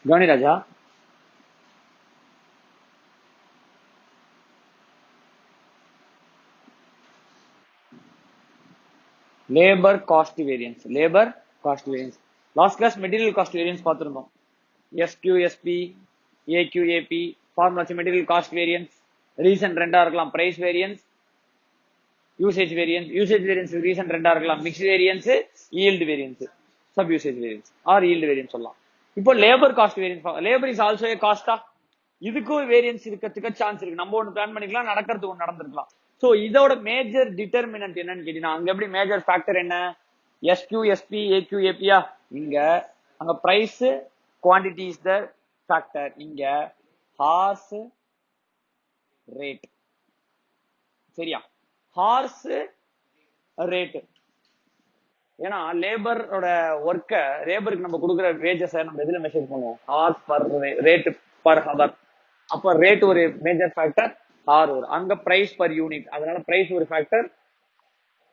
கவனி Raja, labour cost variance. Labour cost variance last class material cost variance பார்த்திருந்தோம். SQSP, AQAP formula material cost variance. Reason ரெண்டா இருக்கலாம், price variance, usage variance. Usage variance reason ரெண்டா இருக்கலாம், mix variance, yield variance, sub usage variance or yield variance சொல்லலாம். இப்போ labour cost variance, labour is also a காஸ்டா, இதுக்கும் variance இருக்கிறதுக்கு chance இருக்கு. நம்ம ஒன்று பிளான் பண்ணிக்கலாம், நடக்கிறது ஒன்று நடந்திருக்கலாம். சோ இதோட மேஜர் டிட்டர்மினன்ட் என்னன்னு கேட்டீங்கன்னா, அங்க எப்படி மேஜர் ஃபேக்டர் என்ன? எஸ்கியூஎஸ்பி, ஏக்யூஏபியா. இங்க அங்க price quantity is the factor, இங்க ஹார்ஸ் ரேட். சரியா? Hours rate. ஏன்னா லேபரோட ஒர்க்க, லேபருக்கு நம்ம கொடுக்குற வேஜஸ் நம்ம எதுல மெஷர் பண்ணுவோம்? Hours per rate per hour. அப்ப ரேட் ஒரு மேஜர் ஃபேக்டர், ஹார் ஒரு, அங்க பிரைஸ் பர் யூனிட். அதனால பிரைஸ் ஒரு factor,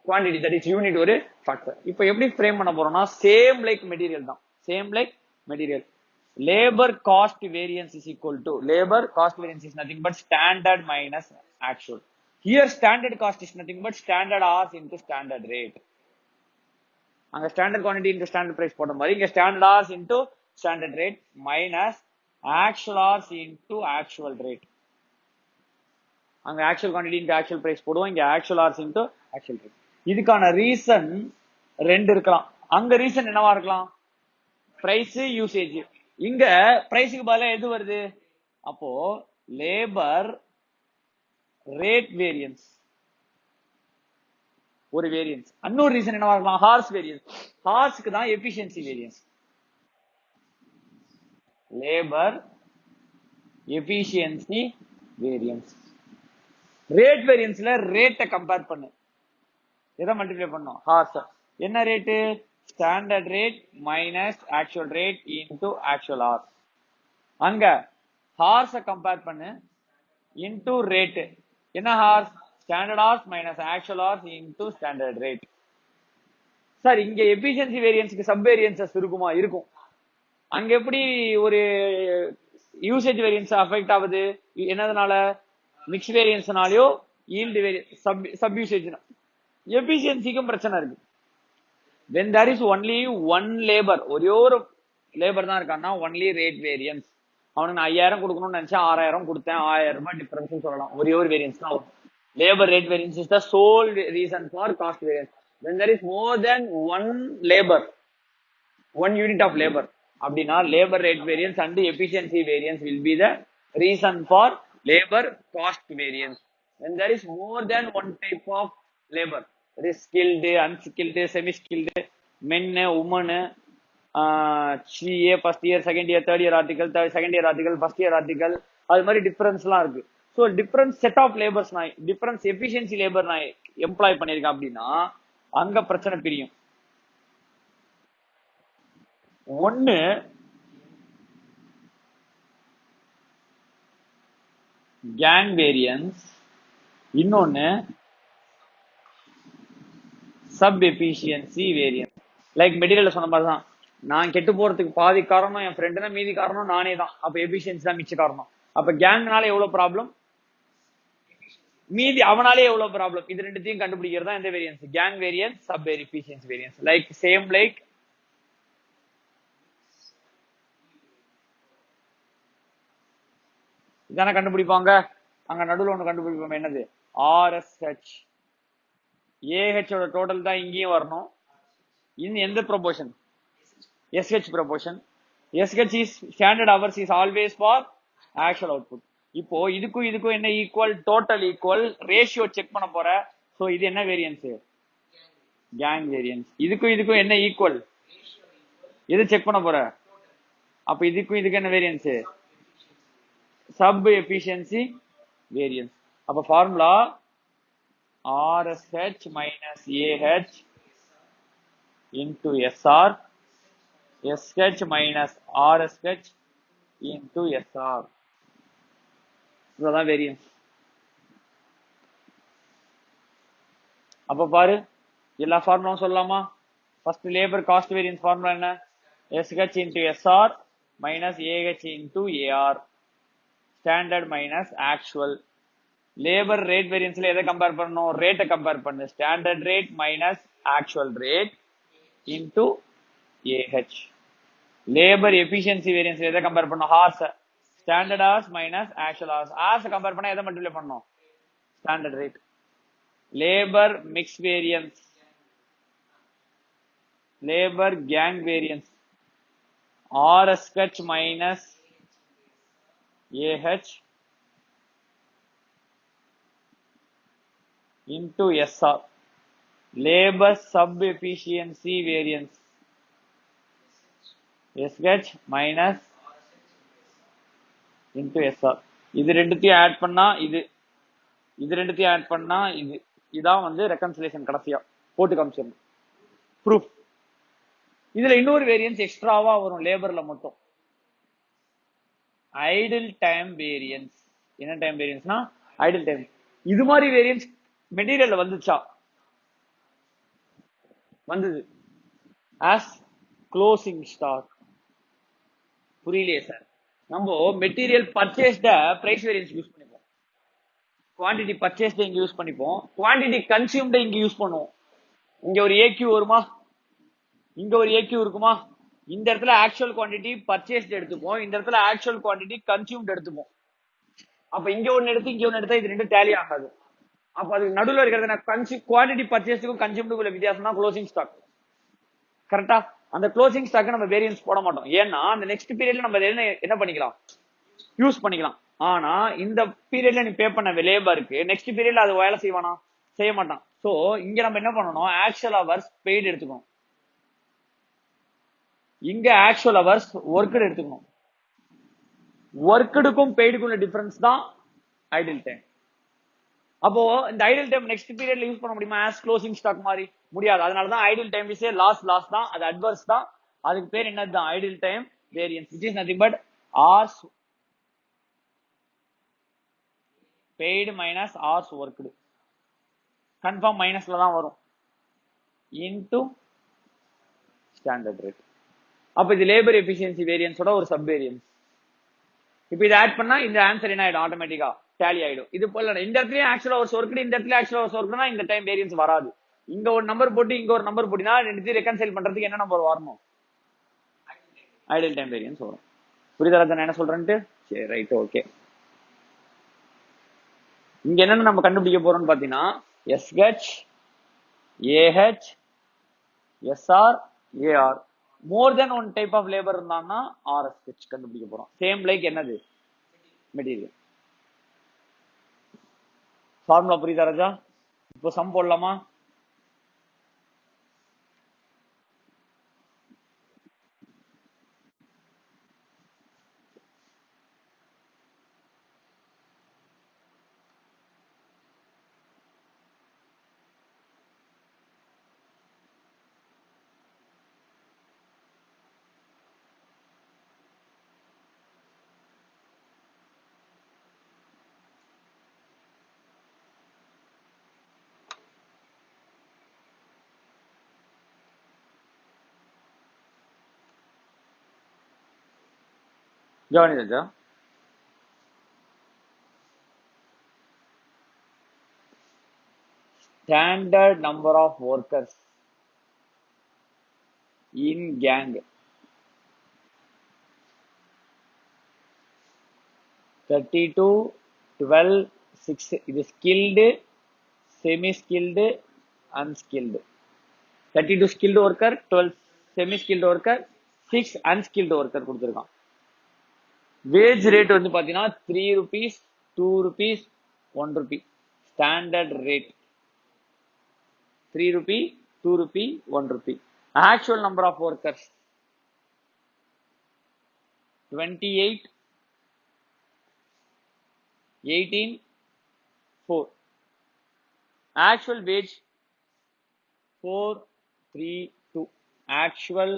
quantity that is unit ஒரு ஃபேக்டர். இப்போ எப்படி ஃப்ரேம் பண்ண போறோம்னா, சேம் லைக் மெட்டீரியல் தான். Same like material. Labour cost variance is equal to, labour cost variance is nothing but standard minus actual. Here standard cost is nothing but standard hours into standard rate. அங்க standard quantity into standard price போட்ட மாதிரி இங்க standard hours into standard rate minus actual hours into actual rate. அங்க actual quantity into actual price போடுவோம், இங்க actual hours into actual rate. இதுக்கான reason ரெண்டு இருக்கலாம். அங்க ரீசன் என்னவா இருக்கலாம்? Price, usage. இங்க பிரைஸுக்கு பதிலா எது வருது? அப்போ லேபர் ரேட் வேரியன்ஸ் ஒரு வேரியன்ஸ். இன்னொரு ரீசன் என்னவா இருக்கலாம்? Hours variance. ஹார்ஸ்க்கு தான் efficiency variance. Labour efficiency variance. Rate வேரியன்ஸ்ல ரேட்டை கம்பேர் பண்ணு, எதை மல்டிப்ளை பண்ணோம்? ஹார்ஸ். என்ன rate? Standard rate minus actual rate into actual hours. அங்க ஹார்ஸ கம்பேர் பண்ணு இன்டு ரேட். என்ன hours? Standard hours minus actual hours into standard rate. Sir இங்க எஃபிஷியன்சி வேரியன்ஸ்க்கு சப் வேரியன்சஸ் இருக்குமா? இருக்கும். அங்க எப்படி ஒரு யூசேஜ் வேரியன்ஸ் அஃபெக்ட் ஆகுது? என்னதுனால? மிக்ஸ் வேரியன்ஸ்னாலயோ ஈல்டு வேரியன்ஸ், சப் யூசேஜ். எஃபிஷியன்சிக்கும் பிரச்சனை இருக்கு. when there is only one labor, ஒரே ஒரு லேபர் தான் இருக்கான்னா only rate variance. அவனுக்கு நான் 5000 கொடுக்கணும்னு நினைச்சேன், 6000 கொடுத்தேன், 1000 ரூபாய் டிஃபரன்ஸ் சொல்லலாம். ஒரே ஒரு வேரியன்ஸ் தான். Labour rate variance is the soul reason for cost variance. when there is more than one labor, one unit of labor, அப்படின்னா labour rate variance and efficiency variance will be the reason for labor cost variance. when there is more than one type of labor, that is skilled, unskilled, semi skilled, men, women, CA first year, second year, third year article, second year article, first year article, அது மாதிரி டிஃபரன்ஸ்லாம் இருக்கு. So difference set of labours நான், difference efficiency labour நான் employ பண்ணியிருக்கேன் அப்படின்னா அங்க பிரச்சனை பிரியும். ஒன்னு கேங் வேரியன்ஸ், இன்னொன்னு sub efficiency variance. Like material சொன்ன மாதிரி தான், நான் கெட்டு போறதுக்கு பாதி காரணம் என் ஃப்ரெண்டுனா, மீதி காரணம் நானே தான். அப்ப எஃபிஷியன்சி தான் மிச்ச காரணம். அப்ப கேங்னால எவ்வளவு ப்ராப்ளம், மீதி அவனாலே எவ்வளவு ப்ராப்ளம். இது ரெண்டுத்தையும் கண்டுபிடிக்கிறதா எந்த variance? Gang variance, sub efficiency variance. Like same like இதான கண்டுபிடிப்பாங்க. அங்க நடுவில் ஒண்ணு கண்டுபிடிப்போம், என்னது? ஆர்எஸ்ஹெச். ஏஹெச் ஓட டோட்டல் தான் இங்கேயும் வரணும். in எந்த proportion? SH proportion. SH is standard hours is always for actual output. இப்போ இதுக்கும் இதுக்கும் என்ன equal? Total equal. Ratio check பண்ண போற. சோ இது என்ன வேரியன்ஸ்? Gang variance. இதுக்கும் இதுக்கும் என்ன ஈக்குவல்? எது செக் பண்ண போற? அப்ப இதுக்கும் இதுக்கு என்ன வேரியன்ஸ்? Sub efficiency variance. அப்ப formula RSH minus AH into SR, SH minus RSH into SR. இதுதான் வேரியன்ஸ். அப்ப பாரு, எல்லா ஃபார்முலாவும் சொல்லலாமா? First labour cost variance formula என்ன? SH into SR minus AH into AR. Standard minus actual. Labor rate variance எதை compare பண்ணணும்? ரேட்டை compare பண்ணு. Standard rate minus actual rate into AH. Labor efficiency variance எதை கம்பேர் பண்ணணும்? hours. Standard hours minus actual hours. hours compare பண்ணா எதை multiply பண்ணணும்? Standard rate. Labor mix variance. Labor gang variance. RSH minus AH into SR. Labor sub efficiency variance. SH minus into SR. இது ரெண்டுத்தையும் add பண்ணா இது ரெண்டுத்தையும் add பண்ணா இதான் வந்து ரெகன்சிலேஷன் கடைசியா போட்டு காமிச்சிடணும். ப்ரூஃப். இதுல இன்னொரு வேரியன்ஸ் எக்ஸ்ட்ராவா வரும் லேபர்ல மட்டும். Idle time variance. என்ன டைம் வேரியன்ஸ்னா ஐடில் டைம். இது மாதிரி வேரியன்ஸ் மெட்டீரியல்ல வந்துச்சா? வந்தது. As closing stock. புரியலையே சார். நம்ம material purchased price variance use பண்ணிப்போம். குவான்டிட்டி பர்ச்சேஸ்ட இங்க யூஸ் பண்ணிப்போம். குவான்டிட்டி கன்சியூம்ட இங்க யூஸ் பண்ணுவோம். இங்க ஒரு ஏக்யூ வருமா? இங்க ஒரு ஏக்யூ இருக்குமா? இந்த இடத்துல ஆக்சுவல் குவான்டிட்டி பர்ச்சேஸ்ட் எடுத்துப்போம். இந்த இடத்துல ஆக்சுவல் குவான்டிட்டி கன்சியூம்ட் எடுத்துப்போம். அப்ப இங்க ஒன்னு எடுத்து இங்க ஒன்னு எடுத்தா இது ரெண்டு டேலி ஆகாது. அப்ப அதுக்கு நடுவில் இருக்கிறது குவான்டிட்டி பர்ச்சேஸ்டுக்கும் கன்சியூம்டுக்கும் உள்ள வித்தியாசம் தான் க்ளோசிங் ஸ்டாக். கரெக்டா? அந்த க்ளோசிங் ஸ்டாக் நம்ம வேரியன்ஸ் போட மாட்டோம். ஏன்னா அந்த நெக்ஸ்ட் பீரியட்ல நம்ம என்ன பண்ணிக்கலாம்? யூஸ் பண்ணிக்கலாம். ஆனா இந்த பீரியட்ல நீ பே பண்ண லேபருக்கு நெக்ஸ்ட் பீரியட்ல அது வேலை செய்வானா? செய்ய மாட்டான். சோ இங்க நம்ம என்ன பண்ணணும்? ஆக்சுவல் ஹவர்ஸ் பெய்டு எடுத்துக்கணும். இங்க ஆக்சுவல் ஹவர்ஸ் ஒர்க்டு எடுத்துக்கணும். ஒர்க்டுக்கும் பெய்டுக்கும் உள்ள டிஃபரன்ஸ் தான் ஐடில் டைம். அப்போ இந்த ஐடில் டைம் நெக்ஸ்ட் பீரியட்ல யூஸ் பண்ண முடியுமா? ஆஸ் க்ளோசிங் ஸ்டாக் மாதிரி முடியாது. அதனாலதான் ஐடில் டைம் இஸ் லாஸ் தான். அது அட்வர்ஸ் தான். அதுக்கு பேர் என்னது? Idle time variance, which is nothing but hours paid minus hours worked. Confirm மைனஸ்ல தான் வரும். Into standard rate. அப்ப இது லேபர் எஃபிஷியன்சி வேரியன்ஸோட ஒரு சப் வேரியன்ஸ். இப்போ இதை ஆட் பண்ணா இந்த ஆன்சர் என்ன ஆயிடும்? ஆட்டோமேட்டிக்கா டேலி ஆயிடும். இது போல இந்த இடத்துலயும் ஆக்சுவல் ஹவர்ஸ் ஒர்க்டு, இந்த இடத்துல ஆக்சுவல் ஹவர்ஸ் ஒர்க்டுனா இந்த டைம் வேரியன்ஸ் வராது. இங்க ஒரு நம்பர் போட்டு இங்க ஒரு நம்பர் போட்டினா ரெண்டுத்தையும் ரெக்கன்சைல் பண்றதுக்கு என்ன நம்பர் வரணும்? ஐடில் டைம் வேரியன்ஸ் வரும். புரியுதா நான் என்ன சொல்றேன்ட்டு? சரி, ரைட், ஓகே. இங்க என்னன்னு நம்ம கண்டுபிடிக்க போறோம்னு பாத்தீங்கன்னா SH, AH, SR, AR. More than one type of labour இருந்தாங்கன்னா RSH கண்டுபிடிக்க போறோம். சேம் லைக் என்னது? மெட்டீரியல். ஃபார்முலா புரியுதா ராஜா? இப்போ சம் போடலாமா? கவனி ராஜா. Standard number of workers in gang 32, 12, 6. இது skilled, semi skilled, unskilled. 32 skilled worker, 12 semi skilled worker, 6 unskilled worker கொடுத்திருக்கான். வேஜ் ரேட் வந்து பாத்தீங்கன்னா 3 rupees, 2 rupees, 1 rupee. Standard rate 3 rupee, 2 rupee, 1 rupee. Actual number of workers 28, 18, 4. Actual wage 4, 3, 2. Actual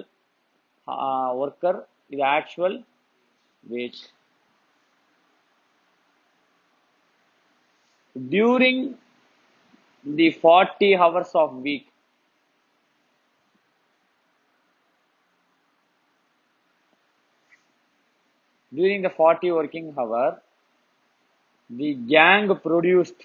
worker is actual wage. During the 40 hours of week, during the 40 working hour the gang produced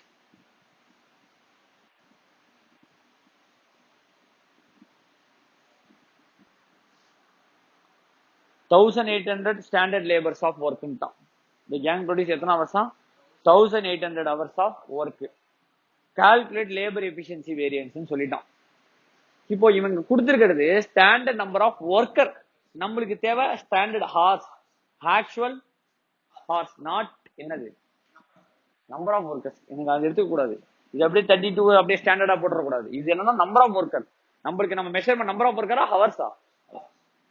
1800 standard labors of work in town. The gang produced எத்தனை hours 1800 hours of work. Calculate labor efficiency variance ன்னு சொல்லிட்டான். இப்போ இவங்க கொடுத்திருக்கிறது standard number of worker, நம்மளுக்கு தேவை standard hours, actual hours, not என்னது number of workers. எனக்கு அது எடுத்துக்க கூடாது. இது அப்படியே 32 அப்படியே ஸ்டாண்டர்டா போட்டுறக்கூடாது. இது என்னன்னா நம்பர் ஆஃப் ஒர்க்கர். நம்மளுக்கு நம்ம மெஷர்மெண்ட் நம்பர் ஆஃப் ஒர்க்கரா ஹவர்ஸா?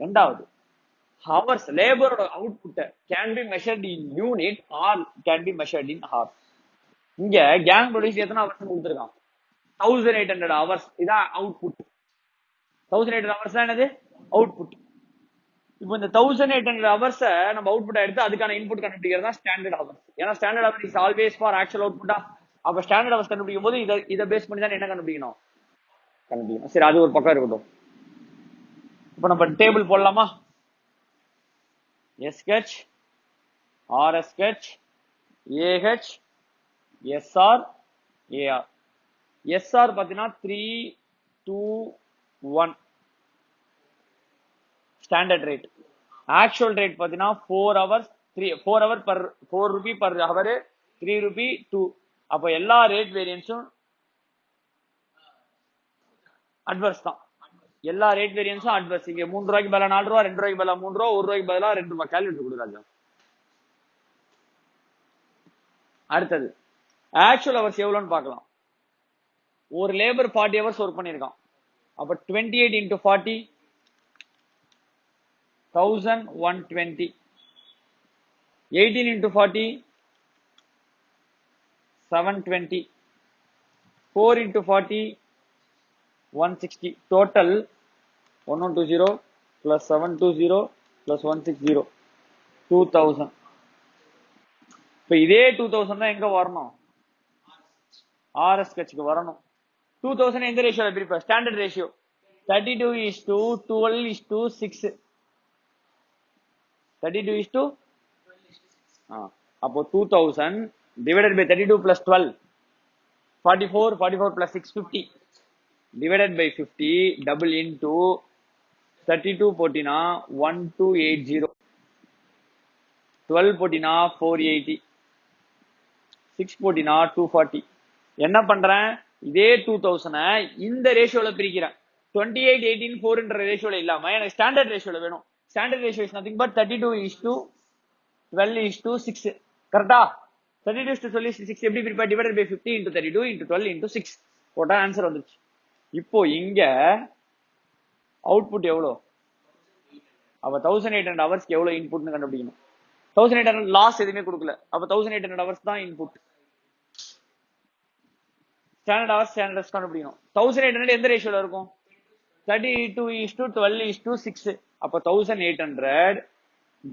ரெண்டாவது ஹவர்ஸ். லேபரோட output can be measured in unit or can be measured in hours. இங்க கேங் ப்ரொடியூஸ் எத்தனை ஹவர்ஸ் கொடுத்துருக்கான்? 1800 ஹவர்ஸ். இதான் அவுட்புட். 1800 ஹவர்ஸ் தான் என்னது அவுட்புட். இப்போ இந்த 1800 ஹவர்ஸ் நம்ம அவுட்புட் எடுத்து அதுக்கான இன்புட் கண்டுபிடிக்கிறது தான் ஸ்டாண்டர்ட் ஹவர்ஸ். ஏன்னா standard hour is always for actual அவுட்புட்டா. அப்ப ஸ்டாண்டர்ட் ஹவர்ஸ் கண்டுபிடிக்கும் போது இதை பேஸ் பண்ணி தான் என்ன கண்டுபிடிக்கணும். சரி, அது ஒரு பக்கம் இருக்கட்டும். இப்போ நம்ம டேபிள் போடலாமா? SH, RSH, AH, SR, AR. SR பாத்தீங்கன்னா 3, 2, 1 ஸ்டாண்டர்ட் ரேட். ஆக்சுவல் ரேட் பாத்தீங்கன்னா 4 hours 4 hour per 4 rupee per hour 3 rupee 2. அப்போ எல்லா ரேட் வேரியன்ஸும் அட்வர்ஸ் தான். எல்லா ரேட் வேரியன்ஸும் அட்வர்ஸ். இங்க 3 ரூபாய்க்கு பதிலா 4 ரூபா, 2 ரூபாய்க்கு பதிலா 3 ரூபா, 1 ரூபாய்க்கு பதிலா 2 ரூபாய். கால்குலேட்டர் கொடு ராஜா. அடுத்தது ஆக்சுவல் ஹவர்ஸ் எவ்வளவுன்னு பார்க்கலாம். ஒரு லேபர் 40 ஹவர்ஸ் ஒர்க் பண்ணிருக்கான். அப்ப 28 into 40 1120. 18 into 40 720. 4 into 40 160. Total 1120 plus 720 plus 160 2000. இப்ப இதே 2000 தான் எங்க வரணும்? RSH க்கு வரணும். 2000 எந்த ரேஷியோல பிரிப்பா? Standard ratio 32:12:6. 32 அப்போ 2000 divided by 32 plus 12 44. 44 plus 6 50 divided by 50 double into 32 போட்டினா 1280. 12 போட்டினா 480. 6 போட்டினா 240. என்ன பண்றேன்? இதே 2000 இந்த ரேஷியோல பிரிக்கிறேன். 28 18 4ன்ற ரேஷியோல இல்லாம எனக்கு ஸ்டாண்டர்ட் ரேஷியோல வேணும். Standard ratio is nothing but 32:12:6. கரெக்டா? 32:12:6 எப்படி பிரிப்பா? Divided by 50 into 32 into 12 into 6 போட்டா ஆன்சர் வந்துச்சு. இப்போ இங்க அவுட்புட் எவ்வளோ? அப்ப 1800 ஹவர்ஸ்க்கு எவ்வளவு இன்புட்னு கண்டுபிடிக்கணும். 1800 லாஸ் எதுவுமே கொடுக்கல. அப்ப 1800 ஹவர்ஸ் தான் இன்புட். ஸ்டாண்டர்ட் ஹவர்ஸ் ஸ்டாண்டர்ட் கண்டுபிடிக்கணும். 1800 எந்த ரேஷியோல இருக்கும்? 32:12:6. அப்ப 1800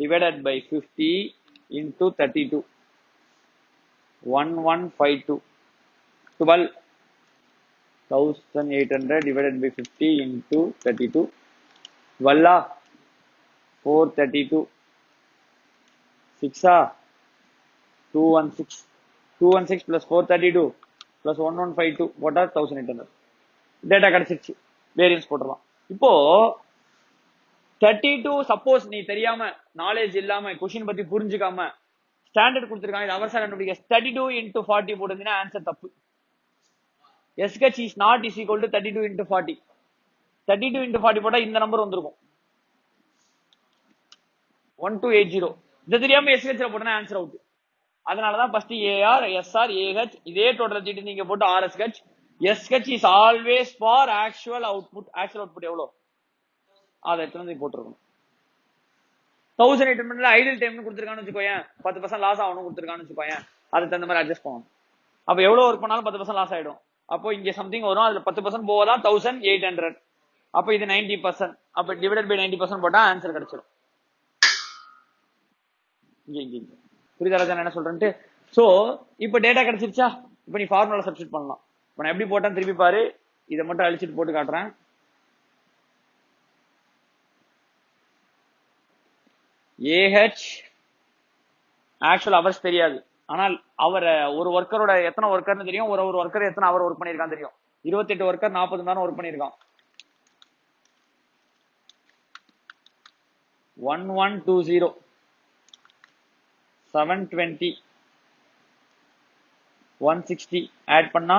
divided by 50 into 32 1152. 12 1800 divided by 50 into 32 12 432 6 216. 216 plus 432 plus 1152 போட்டா 1800. டேட்டா கிடைச்சிருச்சு. வேரியன்ஸ் போட்டுடலாம். இப்போ 32 சப்போஸ் நீ தெரியாம நாலேஜ் இல்லாம கொஸ்டின் பத்தி புரிஞ்சுக்காம ஸ்டாண்டர்ட் கொடுத்திருக்காங்க, இது அவர்ஸ் கண்டுபிடிக்க 32 into 40 போட்டீங்கன்னா ஆன்சர் தப்பு. SH is not is equal to 32 into 40. 32 into 40 போட்டா இந்த நம்பர் வந்திருக்கும் 1280. இது தெரியாம SH போட்டா ஆன்சர் அவுட். அதனாலதான் ஃபர்ஸ்ட் AR SR AH இதே டோட்டல் தீட்டு நீங்க போட்டு RSH. SH is always for actual output. Actual output எவ்வளவு அதை எடுத்து போட்டுருக்கணும். 1800 ஐடில் டைம்னு கொடுத்துருக்கான்னு வச்சுக்கோயேன், 10% லாஸ் ஆகணும் கொடுத்துருக்கான்னு வச்சுக்கோயேன், அதுக்கு தகுந்த மாதிரி அட்ஜஸ்ட் பண்ணணும். அப்ப எவ்வளவு ஒர்க் பண்ணாலும் 10% லாஸ் ஆயிடும். அப்போ இங்க சம்திங் வரும், அதுல 10% போவதான் 1800. அப்ப இது 90%. அப்ப டிவைடட் பை 90% போட்டா ஆன்சர் கிடைச்சிடும். புரியுதா ராஜா என்ன சொல்றேன்ட்டு? சோ இப்ப டேட்டா கிடைச்சிருச்சா? இப்ப நீ ஃபார்முலா சப்ஸ்டிட் பண்ணலாம். இப்ப நான் எப்படி போட்டேன் திருப்பி பாரு. இதை மட்டும் அழிச்சிட்டு போட்டு காட்டுறேன். AH ஆக்சுவல் ஹவர்ஸ் தெரியாது. ஆனால் அவர் ஒரு ஒர்க்கரோட எத்தனை ஒர்க்கர்னு தெரியும், ஒரு ஒரு ஒர்க்கர் எத்தனை அவர் ஒர்க் பண்ணியிருக்கான்னு தெரியும். 28 ஒர்க்கர் 40 மணி நேரம் ஒர்க் பண்ணியிருக்கான். 1120 720 160 ஆட் பண்ணா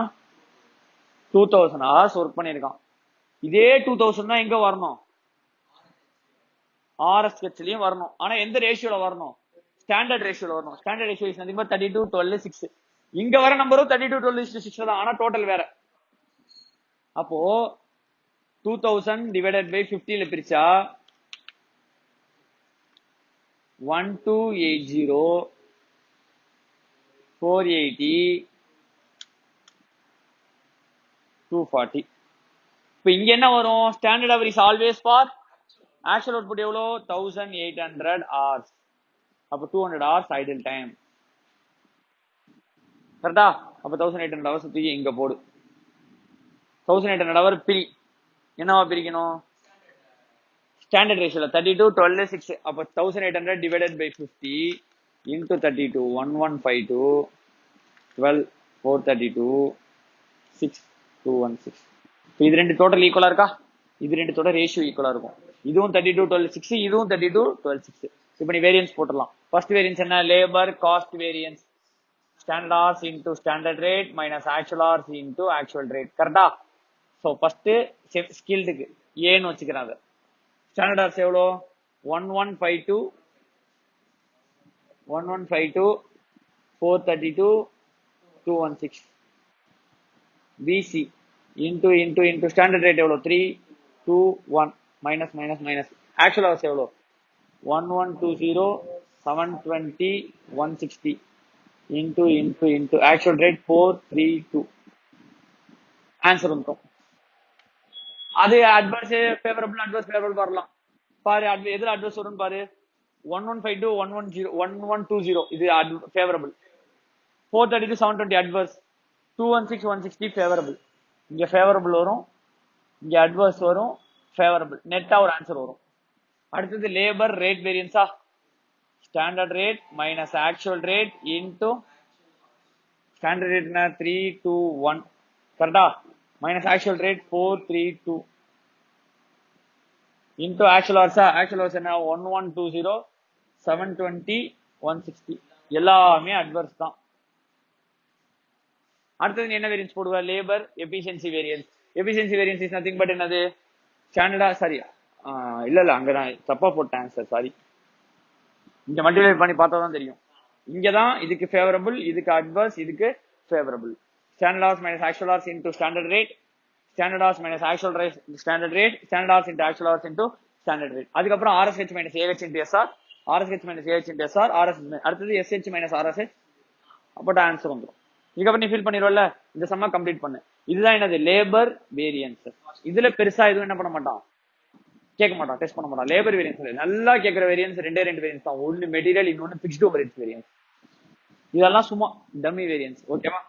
2000 hours ஒர்க் பண்ணியிருக்கான். இதே 2000 தான் எங்க வரணும், ஆர்எஸ்ஹெச்லயும் வரணும். ஆனா எந்த ரேஷியோல வரணும், ஸ்டாண்டர்ட் ரேஷியோல வரணும். Standard ratio is nothing but 32 12 6. இங்க வர நம்பரும் 32 12 6 தான், ஆனா டோட்டல் வேற. அப்போ 2000 டிவைடட் பை 50ல பிரிச்சா 1280 480 240. இப்ப இங்க என்ன வரும், standard hour is always for actual output எவ்வளோ 1800 hours. அப்ப 200 hours ஐடில் டைம். கரெக்டா? அப்ப 1800 hours தூக்கி இங்க போடு. 1800 hour பிரி, என்னவா பிரிக்கணும், ஸ்டாண்டர்ட் ரேஷியோல 32 12 6. அப்ப 1800 டிவைடட் பை 50 into 32 1152 12 432 6 216. இது ரெண்டு டோட்டல் ஈக்குவலா இருக்கா, இது ரெண்டு டோட்டல் ரேஷியோ ஈக்குவலா இருக்கும். இதுவும் 32 12 6, இதுவும் 32 12 6. இப்ப நீ வேரியன்ஸ் போட்டுடலாம். ஃபர்ஸ்ட் வேரியன்ஸ் என்ன, labour cost variance, standard hours into standard rate minus actual hours into actual rate. கரெக்டா? ஸோ ஃபர்ஸ்ட் ஸ்கில்டுக்கு ஏன்னு வச்சுக்கிறாங்க. ஸ்டாண்டர்ட் ஹார்ஸ் எவ்வளோ 1152 432 216. பிசி into into into standard rate எவ்வளோ 3 2 1 minus minus minus. Actual hours எவ்வளோ 1120 720 160 into into into actual rate 432. Answer வந்துடும். அது அட்வர்ஸ் ஃபேவரபிள் அட்வர்ஸ் ஃபேவரபிள் வரலாம் பாரு. எதுல அட்வர்ஸ் வரும்னு பாரு. 1152 1120 இது ஃபேவரபிள், 432 720 அட்வர்ஸ், 216 160 ஃபேவரபிள். இங்க ஃபேவரபிள் வரும், இங்க அட்வர்ஸ் வரும், ஃபேவரபிள். நெட்டா ஒரு ஆன்சர் வரும். அடுத்தது லேபர் ரேட் வேரியன்ஸா, standard rate minus actual rate into standard rate 321. கரெக்டா? Minus actual rate 432 into actual ஹவர்ஸா, ஆக்சுவல் ஹவர்ஸ் என்ன 1120 720 160. எல்லாமே அட்வர்ஸ் தான். அடுத்தது என்ன வேரியன்ஸ் போடுவா, labour efficiency variance. Efficiency variance is nothing but என்னது, ஸ்டாண்டர்டா சாரி இல்ல அங்க நான் தப்பா போட்டேன் ஆன்சர், சாரி. இங்க மல்டிப்ளை பண்ணி பார்த்தா தான் தெரியும். இங்கதான் இதுக்கு ஃபேவரபிள், இதுக்கு அட்வர்ஸ், இதுக்கு favourable. Standard hours minus actual hours into standard rate, standard hours minus actual rate standard rate, standard hours into actual hours into standard rate. அதுக்கப்புறம் RSH minus AH into SR, RSH minus AH into SR, அடுத்தது SH minus RSH. அப்போ answer வந்துடும். இதுக்கப்புறம் நீ feel பண்ணிடுவல, இந்த சம்மா complete பண்ணு. இதுதான் என்னது, லேபர் வேரியன்ஸ். இதுல பெருசா எதுவும் என்ன பண்ண மாட்டான், கேட்க மாட்டான், டெஸ்ட் பண்ண மாட்டான். லேபர் வேரியன்ஸ் நல்லா கேட்கிற வேரியன்ஸ் ரெண்டு வேரியன்ஸ் தான். ஒன்னு மெட்டீரியல், இன்னொன்னு பிக்ஸ்ட் ஓவரேஜ் வேரியன்ஸ். இதெல்லாம் சும்மா டம்மி வேரியன்ஸ். ஓகேவா?